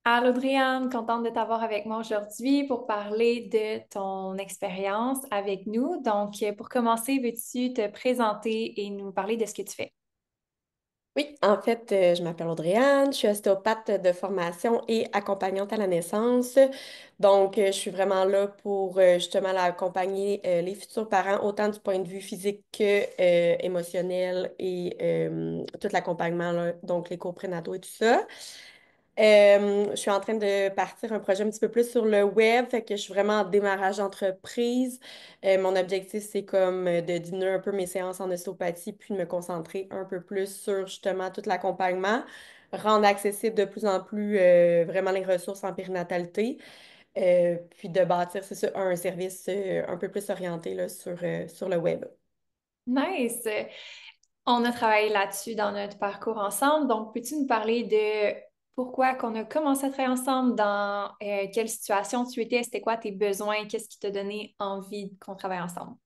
Allô, Adrienne, contente de t'avoir avec moi aujourd'hui pour parler de ton expérience avec nous. Donc, pour commencer, veux-tu te présenter et nous parler de ce que tu fais? Oui, en fait, je m'appelle Audrey-Anne, je suis ostéopathe de formation et accompagnante à la naissance. Donc, je suis vraiment là pour justement là, accompagner les futurs parents, autant du point de vue physique que émotionnel et tout l'accompagnement, là, donc les cours prénataux et tout ça. Je suis en train de partir un projet un petit peu plus sur le web, fait que je suis vraiment en démarrage d'entreprise. Mon objectif, c'est comme de diminuer un peu mes séances en ostéopathie, puis de me concentrer un peu plus sur justement tout l'accompagnement, rendre accessible de plus en plus vraiment les ressources en périnatalité, puis de bâtir, c'est ça, un service un peu plus orienté là, sur le web. Nice! On a travaillé là-dessus dans notre parcours ensemble. Donc, peux-tu nous parler de pourquoi qu'on a commencé à travailler ensemble, dans quelle situation tu étais, c'était quoi tes besoins, qu'est-ce qui t'a donné envie qu'on travaille ensemble?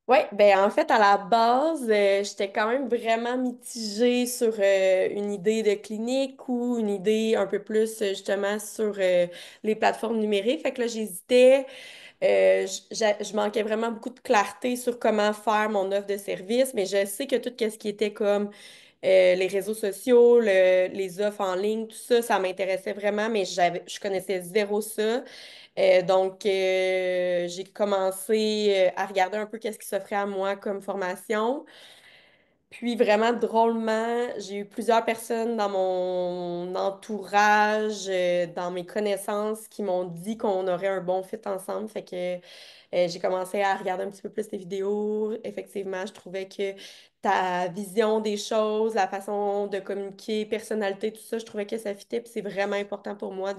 Oui, ben en fait, à la base, j'étais quand même vraiment mitigée sur une idée de clinique ou une idée un peu plus justement sur les plateformes numériques. Fait que là, j'hésitais. Je manquais vraiment beaucoup de clarté sur comment faire mon offre de service, mais je sais que tout ce qui était comme les réseaux sociaux, les offres en ligne, tout ça, ça m'intéressait vraiment, mais je connaissais zéro ça. Donc, j'ai commencé à regarder un peu qu'est-ce qui s'offrait à moi comme formation. Puis vraiment drôlement, j'ai eu plusieurs personnes dans mon entourage, dans mes connaissances qui m'ont dit qu'on aurait un bon fit ensemble. Fait que j'ai commencé à regarder un petit peu plus tes vidéos. Effectivement, je trouvais que ta vision des choses, la façon de communiquer, personnalité, tout ça, je trouvais que ça fitait. Puis c'est vraiment important pour moi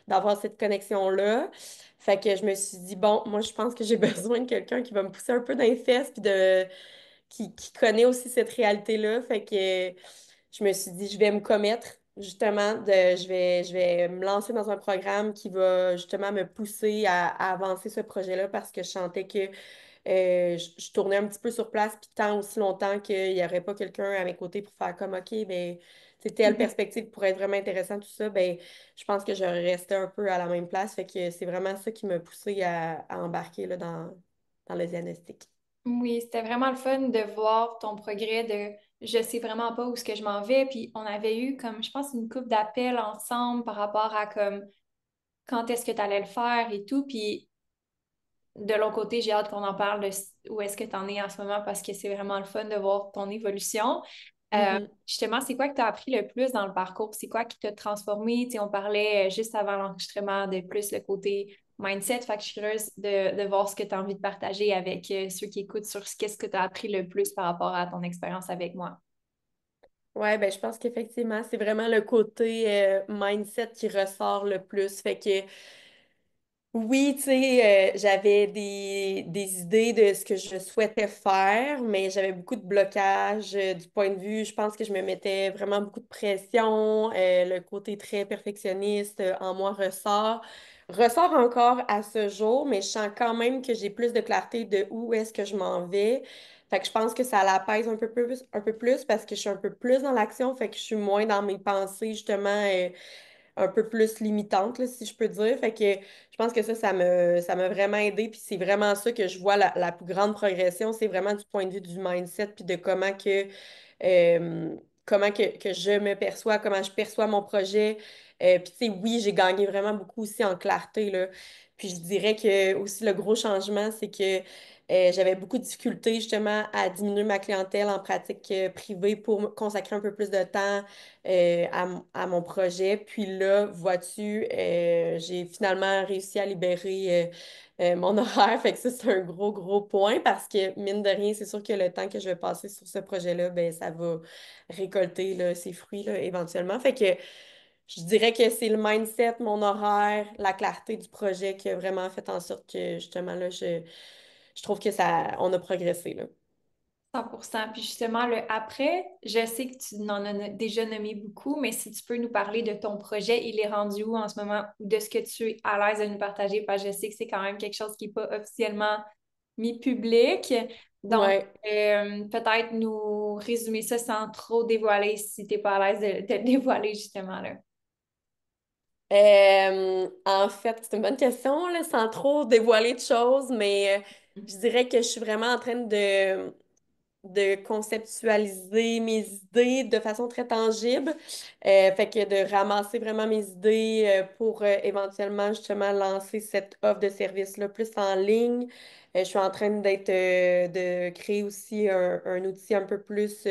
d'avoir cette connexion-là. Fait que je me suis dit, bon, moi, je pense que j'ai besoin de quelqu'un qui va me pousser un peu dans les fesses, puis qui connaît aussi cette réalité-là. Fait que je me suis dit, je vais me commettre, justement, je vais me lancer dans un programme qui va justement me pousser à avancer ce projet-là parce que je sentais que je tournais un petit peu sur place, puis tant aussi longtemps qu'il n'y aurait pas quelqu'un à mes côtés pour faire comme, OK, ben, c'est telle perspective pourrait être vraiment intéressant, tout ça, ben, je pense que j'aurais resté un peu à la même place. Fait que c'est vraiment ça qui m'a poussé à embarquer là, dans le diagnostic. Oui, c'était vraiment le fun de voir ton progrès de je sais vraiment pas où est-ce que je m'en vais. Puis on avait eu comme, je pense, une couple d'appels ensemble par rapport à comme quand est-ce que tu allais le faire et tout. Puis de l'autre côté, j'ai hâte qu'on en parle de où est-ce que tu en es en ce moment parce que c'est vraiment le fun de voir ton évolution. Mhm. Justement, c'est quoi que tu as appris le plus dans le parcours? C'est quoi qui t'a transformé? Tu sais, on parlait juste avant l'enregistrement de plus le côté mindset. Fait que je suis curieuse de voir ce que tu as envie de partager avec ceux qui écoutent sur qu'est-ce que tu as appris le plus par rapport à ton expérience avec moi. Ouais, ben je pense qu'effectivement, c'est vraiment le côté mindset qui ressort le plus. Fait que oui, tu sais, j'avais des idées de ce que je souhaitais faire, mais j'avais beaucoup de blocages du point de vue. Je pense que je me mettais vraiment beaucoup de pression. Le côté très perfectionniste en moi ressort encore à ce jour, mais je sens quand même que j'ai plus de clarté de où est-ce que je m'en vais. Fait que je pense que ça l'apaise un peu plus parce que je suis un peu plus dans l'action, fait que je suis moins dans mes pensées, justement. Un peu plus limitante, là, si je peux dire. Fait que je pense que ça m'a vraiment aidé. Puis c'est vraiment ça que je vois la plus grande progression. C'est vraiment du point de vue du mindset, puis de euh, comment que je me perçois, comment je perçois mon projet. Puis tu sais, oui, j'ai gagné vraiment beaucoup aussi en clarté, là. Puis je dirais que aussi le gros changement, c'est que j'avais beaucoup de difficultés justement à diminuer ma clientèle en pratique privée pour me consacrer un peu plus de temps à mon projet. Puis là, vois-tu, j'ai finalement réussi à libérer mon horaire. Fait que ça, c'est un gros, gros point parce que, mine de rien, c'est sûr que le temps que je vais passer sur ce projet-là, ben, ça va récolter là, ses fruits là, éventuellement. Fait que je dirais que c'est le mindset, mon horaire, la clarté du projet qui a vraiment fait en sorte que, justement, là, je trouve que ça, on a progressé, là. 100%. Puis justement, le après, je sais que tu en as déjà nommé beaucoup, mais si tu peux nous parler de ton projet, il est rendu où en ce moment ou de ce que tu es à l'aise de nous partager, parce que je sais que c'est quand même quelque chose qui n'est pas officiellement mis public. Donc, Ouais. peut-être nous résumer ça sans trop dévoiler si tu n'es pas à l'aise de le dévoiler justement là. En fait, c'est une bonne question, là, sans trop dévoiler de choses, mais je dirais que je suis vraiment en train de conceptualiser mes idées de façon très tangible. Fait que de ramasser vraiment mes idées pour éventuellement justement lancer cette offre de service-là plus en ligne. Je suis en train de créer aussi un outil un peu plus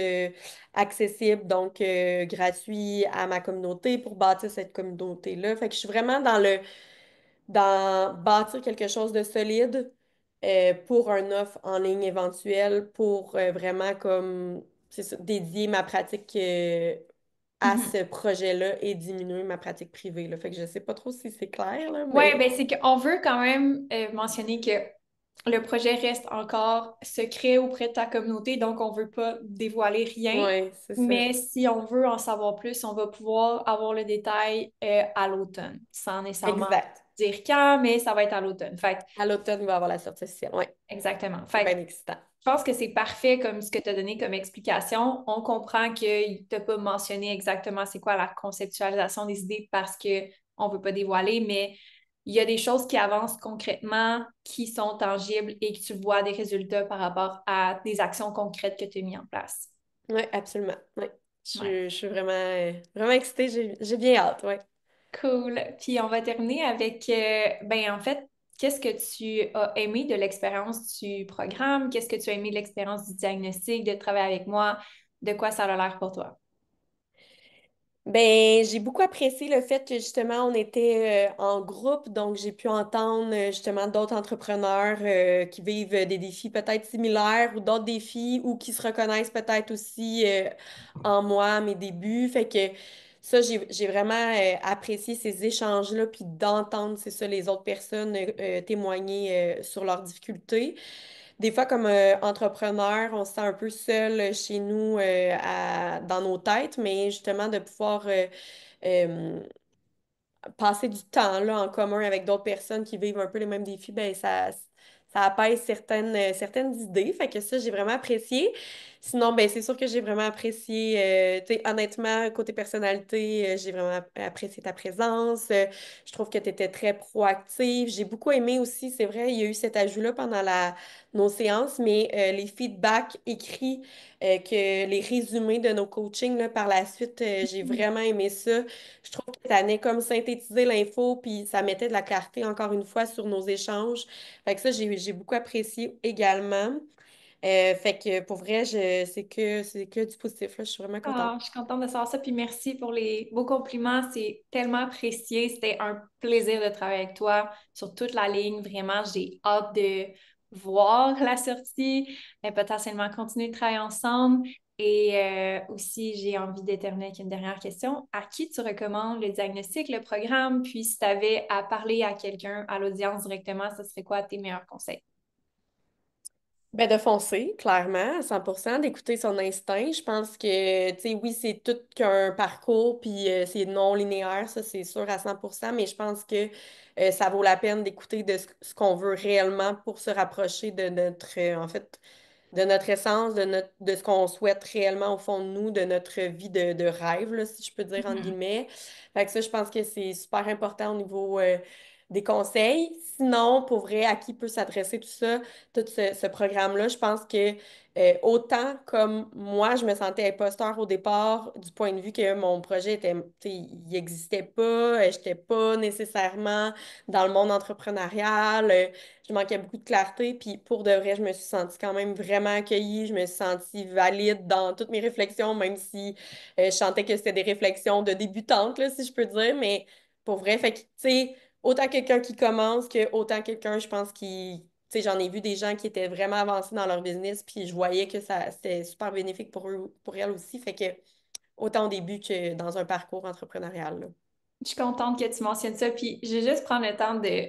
accessible, donc gratuit à ma communauté pour bâtir cette communauté-là. Fait que je suis vraiment dans bâtir quelque chose de solide pour un offre en ligne éventuelle, pour vraiment comme c'est ça, dédier ma pratique à Mhm. ce projet-là et diminuer ma pratique privée, là. Fait que je sais pas trop si c'est clair, là, Ouais, mais ben c'est qu'on veut quand même mentionner que le projet reste encore secret auprès de ta communauté, donc on veut pas dévoiler rien. ouais, c'est ça. Mais si on veut en savoir plus, on va pouvoir avoir le détail à l'automne, sans nécessairement Exact. dire quand, mais ça va être à l'automne. Fait que, À l'automne, il va y avoir la sortie officielle. Ouais, exactement. c'est Fait que bien excitant. je pense que c'est parfait comme ce que tu as donné comme explication. On comprend qu'il ne t'a pas mentionné exactement c'est quoi la conceptualisation des idées parce qu'on ne veut pas dévoiler, mais il y a des choses qui avancent concrètement, qui sont tangibles et que tu vois des résultats par rapport à des actions concrètes que tu as mis en place. Ouais, absolument. Ouais. Ouais. Je suis vraiment, vraiment excitée. J'ai bien hâte. Ouais. Cool. Puis on va terminer avec, ben en fait, qu'est-ce que tu as aimé de l'expérience du programme? Qu'est-ce que tu as aimé de l'expérience du diagnostic, de travailler avec moi? De quoi ça a l'air pour toi? Ben, j'ai beaucoup apprécié le fait que justement on était en groupe, donc j'ai pu entendre justement d'autres entrepreneurs qui vivent des défis peut-être similaires ou d'autres défis ou qui se reconnaissent peut-être aussi en moi, à mes débuts. Fait que ça, j'ai vraiment apprécié ces échanges-là, puis d'entendre, c'est ça, les autres personnes témoigner sur leurs difficultés. Des fois, comme entrepreneur, on se sent un peu seul chez nous dans nos têtes, mais justement de pouvoir euh, passer du temps là, en commun avec d'autres personnes qui vivent un peu les mêmes défis, ben ça apaise certaines idées. Fait que ça, j'ai vraiment apprécié. Sinon, ben c'est sûr que j'ai vraiment apprécié, tu sais, honnêtement, côté personnalité, j'ai vraiment apprécié ta présence. Je trouve que tu étais très proactive. J'ai beaucoup aimé aussi, c'est vrai, il y a eu cet ajout-là pendant nos séances, mais les feedbacks écrits, que les résumés de nos coachings là, par la suite, j'ai vraiment aimé ça. Je trouve que ça venait comme synthétiser l'info, puis ça mettait de la clarté encore une fois sur nos échanges. Fait que ça, j'ai beaucoup apprécié également. Fait que pour vrai, c'est que du positif, là. Je suis vraiment contente. Ah, je suis contente de savoir ça, puis merci pour les beaux compliments. C'est tellement apprécié. C'était un plaisir de travailler avec toi sur toute la ligne. Vraiment, j'ai hâte de voir la sortie, et potentiellement continuer de travailler ensemble. Et aussi, j'ai envie de terminer avec une dernière question. À qui tu recommandes le diagnostic, le programme? Puis si tu avais à parler à quelqu'un, à l'audience directement, ce serait quoi tes meilleurs conseils? Ben de foncer, clairement, à 100%, d'écouter son instinct. Je pense que, tu sais, oui, c'est tout qu'un parcours, puis c'est non linéaire, ça, c'est sûr à 100%, mais je pense que ça vaut la peine d'écouter de ce qu'on veut réellement pour se rapprocher de notre, en fait, de notre essence, de ce qu'on souhaite réellement au fond de nous, de notre vie de rêve, là, si je peux dire, entre Mhm. guillemets. Fait que ça, je pense que c'est super important au niveau des conseils. Sinon, pour vrai, à qui peut s'adresser tout ça, tout ce programme-là, je pense que autant comme moi, je me sentais imposteur au départ, du point de vue que mon projet était, tu sais, il n'existait pas, je n'étais pas nécessairement dans le monde entrepreneurial. Je manquais beaucoup de clarté, puis pour de vrai, je me suis sentie quand même vraiment accueillie, je me suis sentie valide dans toutes mes réflexions, même si je sentais que c'était des réflexions de débutante, là, si je peux dire, mais pour vrai, fait que, tu sais, autant quelqu'un qui commence que autant quelqu'un, je pense, qui, tu sais, j'en ai vu des gens qui étaient vraiment avancés dans leur business, puis je voyais que ça, c'était super bénéfique pour eux, pour elles aussi, fait que autant au début que dans un parcours entrepreneurial, là. Je suis contente que tu mentionnes ça. Puis, je vais juste prendre le temps de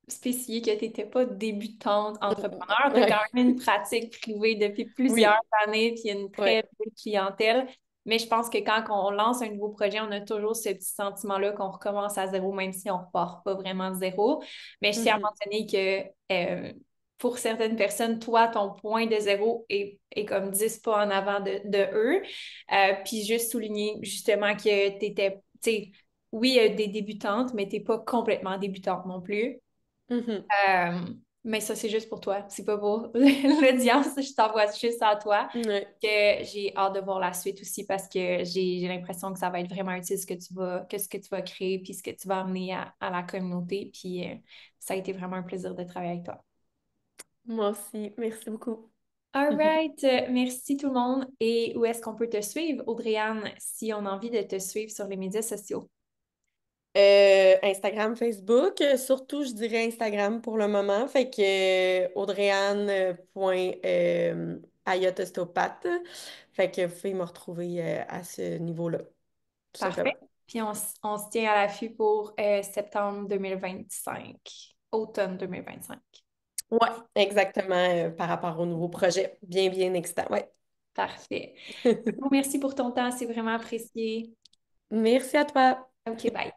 spécifier que tu n'étais pas débutante entrepreneur. Tu as quand Ouais. même une pratique privée depuis plusieurs Oui, années, puis une très ouais. belle clientèle. Mais je pense que quand on lance un nouveau projet, on a toujours ce petit sentiment-là qu'on recommence à zéro, même si on ne repart pas vraiment de zéro. Mais je tiens à Mhm. mentionner que pour certaines personnes, toi, ton point de zéro est comme 10 pas en avant de eux. Puis juste souligner justement que tu étais oui, des débutantes, mais t'es pas complètement débutante non plus. Mhm. Euh, mais ça, c'est juste pour toi. C'est pas pour l'audience. Je t'envoie juste à toi. Ouais. Que j'ai hâte de voir la suite aussi parce que j'ai l'impression que ça va être vraiment utile ce que tu vas créer puis ce que tu vas amener à la communauté. Puis ça a été vraiment un plaisir de travailler avec toi. Moi aussi. Merci beaucoup. All right. Merci tout le monde. Et où est-ce qu'on peut te suivre, Audrey-Anne, si on a envie de te suivre sur les médias sociaux? Instagram, Facebook, surtout je dirais Instagram pour le moment. Fait que audrey-anne.ayatostopathe. Fait que vous pouvez me retrouver à ce niveau-là, tout simplement. Parfait. Puis on se tient à l'affût pour septembre 2025, automne 2025. Ouais, exactement, par rapport au nouveau projet. Bien, bien excitant. Ouais. Parfait. Bon, merci pour ton temps, c'est vraiment apprécié. Merci à toi. OK, bye.